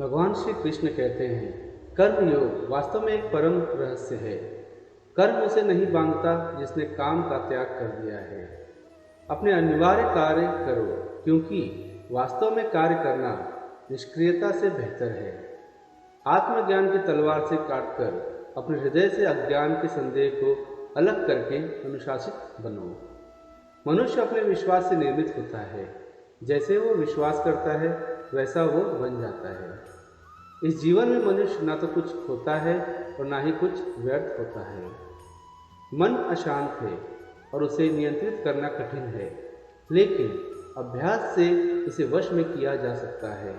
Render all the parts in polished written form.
भगवान श्री कृष्ण कहते हैं, कर्म योग वास्तव में एक परम रहस्य है। कर्म उसे नहीं बांधता जिसने काम का त्याग कर दिया है। अपने अनिवार्य कार्य करो, क्योंकि वास्तव में कार्य करना निष्क्रियता से बेहतर है। आत्मज्ञान की तलवार से काटकर अपने हृदय से अज्ञान के संदेह को अलग करके अनुशासित बनो। मनुष्य अपने विश्वास से निर्मित होता है। जैसे वो विश्वास करता है वैसा वो बन जाता है। इस जीवन में मनुष्य ना तो कुछ खोता है और ना ही कुछ व्यर्थ होता है। मन अशांत है और उसे नियंत्रित करना कठिन है, लेकिन अभ्यास से इसे वश में किया जा सकता है।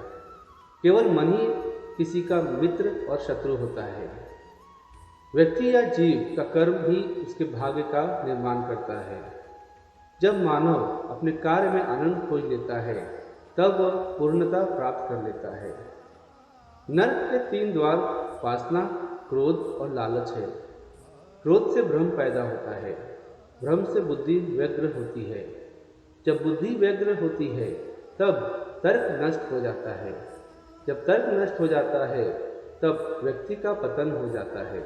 केवल मन ही किसी का मित्र और शत्रु होता है। व्यक्ति या जीव का कर्म ही उसके भाग्य का निर्माण करता है। जब मानव अपने कार्य में आनंद खोज लेता है, तब वह पूर्णता प्राप्त कर लेता है। नरक के 3 द्वार वासना, क्रोध और लालच है। क्रोध से भ्रम पैदा होता है, भ्रम से बुद्धि व्यग्र होती है। जब बुद्धि व्यग्र होती है तब तर्क नष्ट हो जाता है। जब तर्क नष्ट हो जाता है तब व्यक्ति का पतन हो जाता है।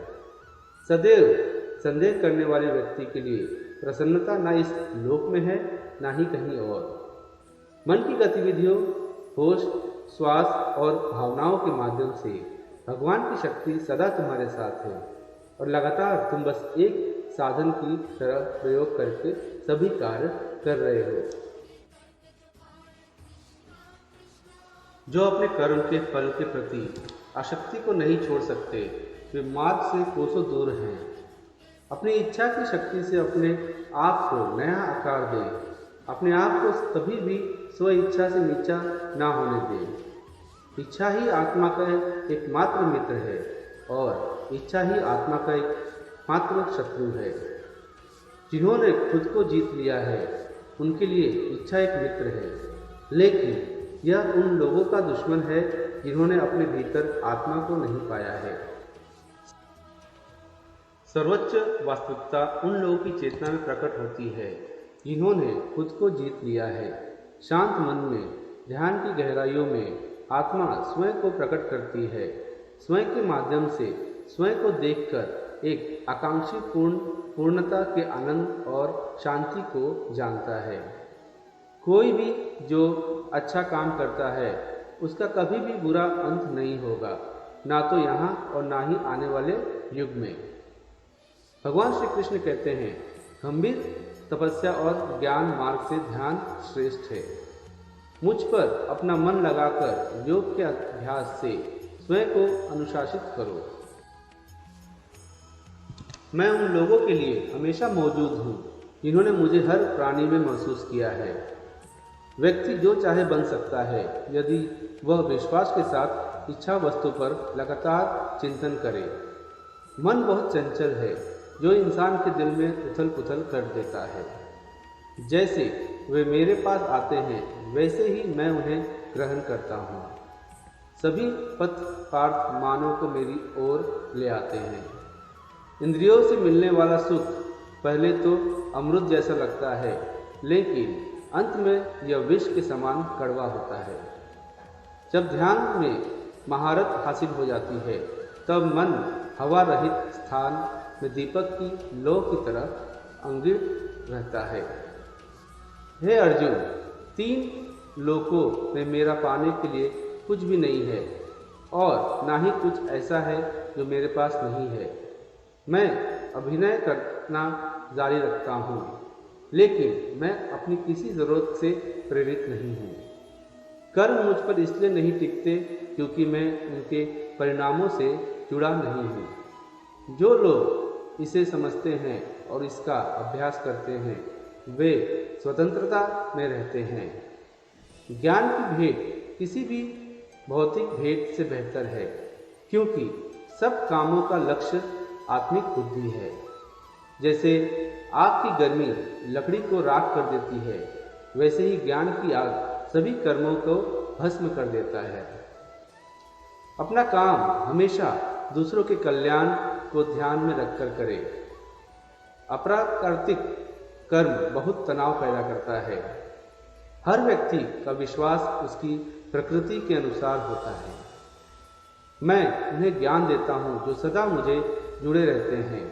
सदैव संदेह करने वाले व्यक्ति के लिए प्रसन्नता ना इस लोक में है ना ही कहीं और। मन की गतिविधियों, होश, श्वास और भावनाओं के माध्यम से भगवान की शक्ति सदा तुम्हारे साथ है और लगातार तुम बस एक साधन की तरह प्रयोग करके सभी कार्य कर रहे हो। जो अपने कर्म के फल के प्रति आसक्ति को नहीं छोड़ सकते, वे मार्ग से कोसों दूर हैं। अपनी इच्छा की शक्ति से अपने आप को नया आकार दें। अपने आप को कभी भी स्व इच्छा से नीचा ना होने दें। इच्छा ही आत्मा का एकमात्र मित्र है और इच्छा ही आत्मा का एकमात्र शत्रु है। जिन्होंने खुद को जीत लिया है, उनके लिए इच्छा एक मित्र है, लेकिन यह उन लोगों का दुश्मन है जिन्होंने अपने भीतर आत्मा को नहीं पाया है। सर्वोच्च वास्तविकता उन लोगों की चेतना में प्रकट होती है जिन्होंने खुद को जीत लिया है। शांत मन में, ध्यान की गहराइयों में आत्मा स्वयं को प्रकट करती है। स्वयं के माध्यम से स्वयं को देखकर एक आकांक्षी पूर्णता के आनंद और शांति को जानता है। कोई भी जो अच्छा काम करता है उसका कभी भी बुरा अंत नहीं होगा, ना तो यहाँ और ना ही आने वाले युग में। भगवान श्री कृष्ण कहते हैं, गंभीर तपस्या और ज्ञान मार्ग से ध्यान श्रेष्ठ है। मुझ पर अपना मन लगाकर योग के अभ्यास से स्वयं को अनुशासित करो। मैं उन लोगों के लिए हमेशा मौजूद हूँ जिन्होंने मुझे हर प्राणी में महसूस किया है। व्यक्ति जो चाहे बन सकता है यदि वह विश्वास के साथ इच्छा वस्तु पर लगातार चिंतन करे। मन बहुत चंचल है जो इंसान के दिल में उथल पुथल कर देता है। जैसे वे मेरे पास आते हैं वैसे ही मैं उन्हें ग्रहण करता हूँ। सभी पथ पार्थ मानव को मेरी ओर ले आते हैं। इंद्रियों से मिलने वाला सुख पहले तो अमृत जैसा लगता है, लेकिन अंत में यह विष के समान कड़वा होता है। जब ध्यान में महारत हासिल हो जाती है तब मन हवा रहित स्थान में दीपक की लौ की तरह अंगिड़ रहता है। हे अर्जुन, 3 लोकों में मेरा पाने के लिए कुछ भी नहीं है और ना ही कुछ ऐसा है जो मेरे पास नहीं है। मैं अभिनय करना जारी रखता हूँ, लेकिन मैं अपनी किसी ज़रूरत से प्रेरित नहीं हूँ। कर्म मुझ पर इसलिए नहीं टिकते क्योंकि मैं उनके परिणामों से जुड़ा नहीं हूँ। जो लोग इसे समझते हैं और इसका अभ्यास करते हैं वे स्वतंत्रता में रहते हैं। ज्ञान की भेंट किसी भी भौतिक भेंट से बेहतर है, क्योंकि सब कामों का लक्ष्य आत्मिक बुद्धि है। जैसे आग की गर्मी लकड़ी को राख कर देती है, वैसे ही ज्ञान की आग सभी कर्मों को भस्म कर देता है। अपना काम हमेशा दूसरों के कल्याण को ध्यान में रखकर करें। अप्राकृतिक कर्म बहुत तनाव पैदा करता है। हर व्यक्ति का विश्वास उसकी प्रकृति के अनुसार होता है। मैं उन्हें ज्ञान देता हूँ जो सदा मुझे जुड़े रहते हैं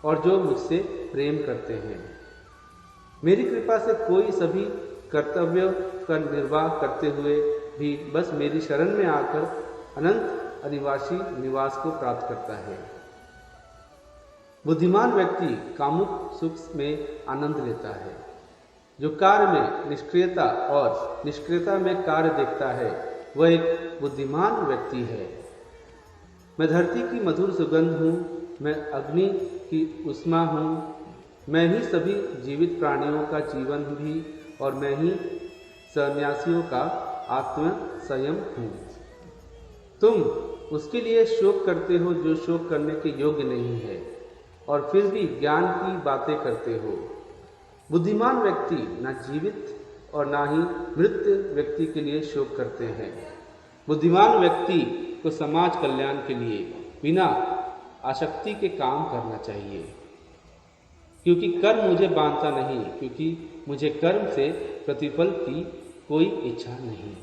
और जो मुझसे प्रेम करते हैं। मेरी कृपा से कोई सभी कर्तव्यों का निर्वाह करते हुए भी बस मेरी शरण में आकर अनंत अनिवासी निवास को प्राप्त करता है। बुद्धिमान व्यक्ति कामुक सुख में आनंद लेता है। जो कार्य में निष्क्रियता और निष्क्रियता में कार्य देखता है वह एक बुद्धिमान व्यक्ति है। मैं धरती की मधुर सुगंध हूँ, मैं अग्नि की उष्मा हूँ, मैं ही सभी जीवित प्राणियों का जीवन भी और मैं ही सन्यासियों का आत्म संयम हूँ। तुम उसके लिए शोक करते हो जो शोक करने के योग्य नहीं है और फिर भी ज्ञान की बातें करते हो। बुद्धिमान व्यक्ति न जीवित और न ही मृत व्यक्ति के लिए शोक करते हैं। बुद्धिमान व्यक्ति को समाज कल्याण के लिए बिना आसक्ति के काम करना चाहिए, क्योंकि कर्म मुझे बांधता नहीं, क्योंकि मुझे कर्म से प्रतिफल की कोई इच्छा नहीं।